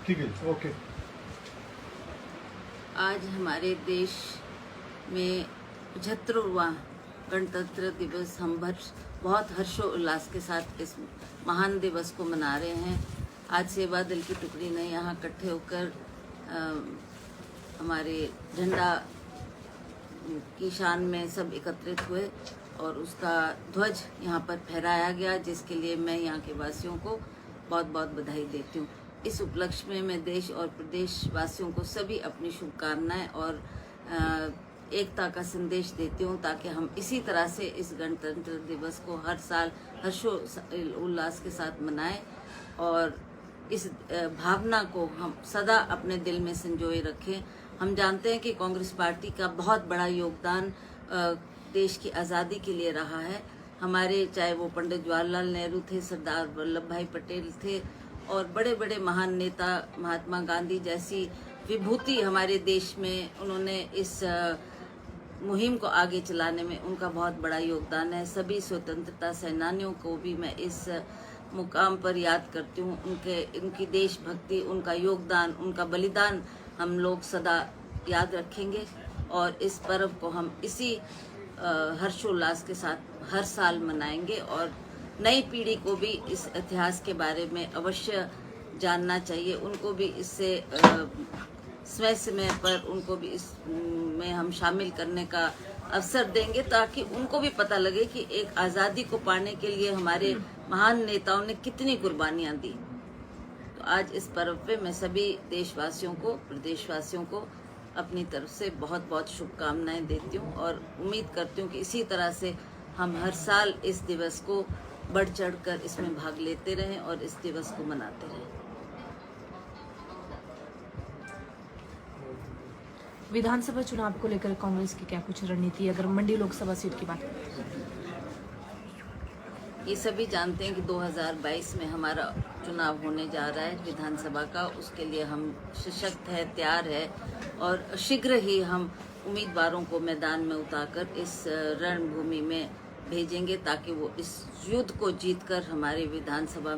ठीक है, ओके। आज हमारे देश में 75वां गणतंत्र दिवस हम बहुत हर्षोल्लास के साथ इस महान दिवस को मना रहे हैं। आज सेवा दल की टुकड़ी ने यहाँ इकट्ठे होकर हमारे झंडा की शान में सब एकत्रित हुए और उसका ध्वज यहाँ पर फहराया गया, जिसके लिए मैं यहाँ के वासियों को बहुत बहुत बधाई देती हूँ। इस उपलक्ष्य में मैं देश और प्रदेश वासियों को सभी अपनी शुभकामनाएं और एकता का संदेश देती हूँ, ताकि हम इसी तरह से इस गणतंत्र दिवस को हर साल हर्षोल्लास के साथ मनाएं और इस भावना को हम सदा अपने दिल में संजोए रखें। हम जानते हैं कि कांग्रेस पार्टी का बहुत बड़ा योगदान देश की आज़ादी के लिए रहा है। हमारे चाहे वो पंडित जवाहरलाल नेहरू थे, सरदार वल्लभ भाई पटेल थे और बड़े बड़े महान नेता महात्मा गांधी जैसी विभूति हमारे देश में उन्होंने इस मुहिम को आगे चलाने में उनका बहुत बड़ा योगदान है। सभी स्वतंत्रता सेनानियों को भी मैं इस मुकाम पर याद करती हूँ। उनकी देशभक्ति, उनका योगदान, उनका बलिदान हम लोग सदा याद रखेंगे और इस पर्व को हम इसी हर्षोल्लास के साथ हर साल मनाएंगे और नई पीढ़ी को भी इस इतिहास के बारे में अवश्य जानना चाहिए। उनको भी इससे समय समय पर उनको भी इसमें हम शामिल करने का अवसर देंगे, ताकि उनको भी पता लगे कि एक आज़ादी को पाने के लिए हमारे महान नेताओं ने कितनी कुर्बानियां दी। तो आज इस पर्व पे मैं सभी देशवासियों को, प्रदेशवासियों को अपनी तरफ से बहुत बहुत शुभकामनाएं देती हूँ और उम्मीद करती हूँ कि इसी तरह से हम हर साल इस दिवस को बढ़ चढ़कर इसमें भाग लेते रहें और इस दिवस को मनाते रहें। विधानसभा चुनाव को लेकर कांग्रेस की क्या कुछ रणनीति है, अगर मंडी लोकसभा सीट की बात करें? ये सभी जानते हैं कि 2022 में हमारा चुनाव होने जा रहा है विधानसभा का। उसके लिए हम सशक्त है, तैयार है और शीघ्र ही हम उम्मीदवारों को मैदान में उतारकर इस रणभूमि में भेजेंगे, ताकि वो इस युद्ध को जीतकर हमारे विधानसभा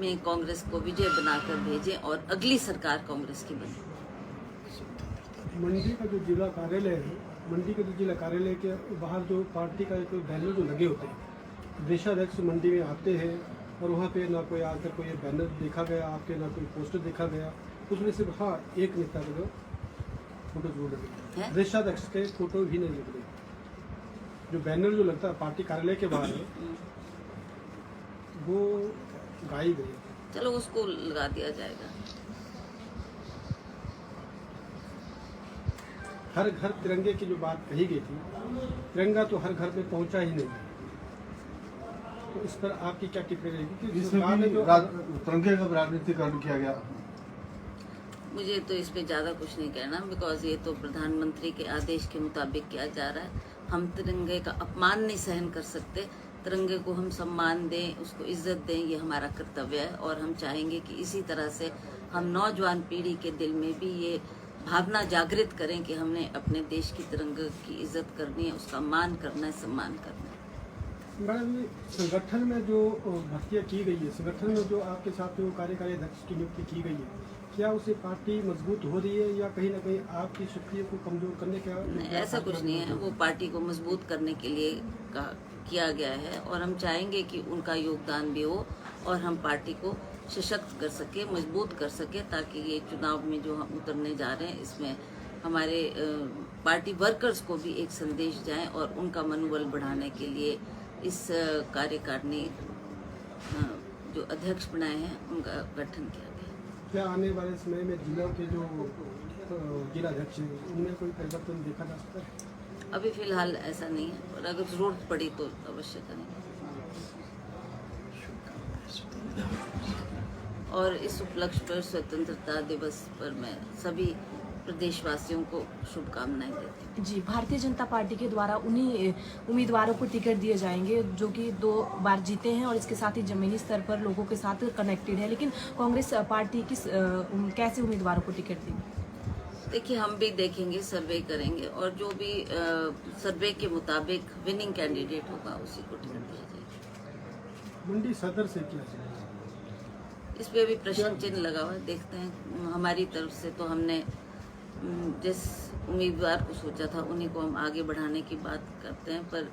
में कांग्रेस को विजय बनाकर भेजें और अगली सरकार कांग्रेस की बने। मंडी का जो जिला कार्यालय है, मंडी के जो जिला कार्यालय के बाहर जो पार्टी का एक बैनर जो लगे होते हैं, प्रदेशाध्यक्ष मंडी में आते हैं और वहाँ पे ना कोई आकर कोई बैनर देखा गया आपके, ना कोई पोस्टर देखा गया। उसमें सिर्फ हाँ एक नेता का जो फोटो जरूर लगे, प्रदेशाध्यक्ष के फोटो भी नहीं लग रहे। जो बैनर जो लगता है पार्टी कार्यालय के बाहर है वो गायब है। चलो उसको लगा दिया जाएगा। हर घर तिरंगे की जो बात कही गई थी, तिरंगा तो हर घर में पहुंचा ही नहीं। तो इस पर आपकी क्या टिप्पणी रहेगी कि सरकार ने जो तिरंगे का राजनीतिकरण किया गया? मुझे तो इस पे ज़्यादा कुछ नहीं कहना, बिकॉज ये तो प्रधानमंत्री के आदेश के मुताबिक किया जा रहा है। हम तिरंगे का अपमान नहीं सहन कर सकते। तिरंगे को हम सम्मान दें, उसको इज्जत दें, ये हमारा कर्तव्य है और हम चाहेंगे कि इसी तरह से हम नौजवान पीढ़ी के दिल में भी ये भावना जागृत करें कि हमने अपने देश की तिरंगे की इज्जत करनी है, उसका मान करना है, सम्मान करना है। मैडम, संगठन में जो भर्तियाँ की गई है, संगठन में जो आपके साथ जो कार्यकारी अध्यक्ष की नियुक्ति की गई है, क्या उससे पार्टी मजबूत हो रही है या कहीं ना कहीं आपकी शक्तियों को कमजोर करने का? ऐसा कुछ नहीं है, वो पार्टी को मजबूत करने के लिए किया गया है और हम चाहेंगे कि उनका योगदान भी हो और हम पार्टी को सशक्त कर सके, मजबूत कर सके, ताकि ये चुनाव में जो हम उतरने जा रहे हैं इसमें हमारे पार्टी वर्कर्स को भी एक संदेश जाए और उनका मनोबल बढ़ाने के लिए इस कार्यकारिणी जो अध्यक्ष बनाए हैं उनका गठन किया गया। क्या आने वाले समय में जिला के जो जिलाध्यक्ष हैं उनमें कोई परिवर्तन देखा जा सकता है? अभी फिलहाल ऐसा नहीं है और अगर जरूरत पड़ी तो अवश्य करेंगे। और इस उपलक्ष्य पर स्वतंत्रता दिवस पर मैं सभी प्रदेशवासियों को शुभकामनाएं देती हूँ। जी, भारतीय जनता पार्टी के द्वारा उन्हीं उम्मीदवारों को टिकट दिए जाएंगे जो कि 2 बार जीते हैं और इसके साथ ही जमीनी स्तर पर लोगों के साथ कनेक्टेड है, लेकिन कांग्रेस पार्टी कैसे उम्मीदवारों को टिकट देगी? देखिए, हम भी देखेंगे, सर्वे करेंगे और जो भी सर्वे के मुताबिक विनिंग कैंडिडेट होगा उसी को टिकट दिया जाएगा। मंडी सदर से क्या चाहिए? इस पे भी प्रश्न चिन्ह लगा हुआ है। देखते हैं। हमारी तरफ से तो हमने जिस उम्मीदवार को सोचा था उन्हीं को हम आगे बढ़ाने की बात करते हैं, पर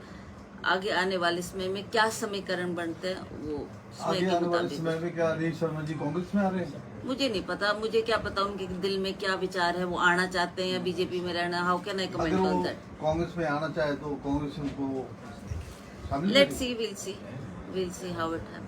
आगे आने वाले समय में क्या समीकरण बनते हैं वो समय आगे के आने वाले मुताबिक। समय में क्या नीरज शर्मा जी कांग्रेस में आ रहे हैं? मुझे नहीं पता, मुझे क्या पता उनके दिल में क्या विचार है, वो आना चाहते हैं या बीजेपी में रहना। हाउ कैन आई अगर कमेंट वो ऑन दैट? कांग्रेस में आना चाहे तो कांग्रेस उनको शामिल लेट्स करेगी? See, will see how it happens.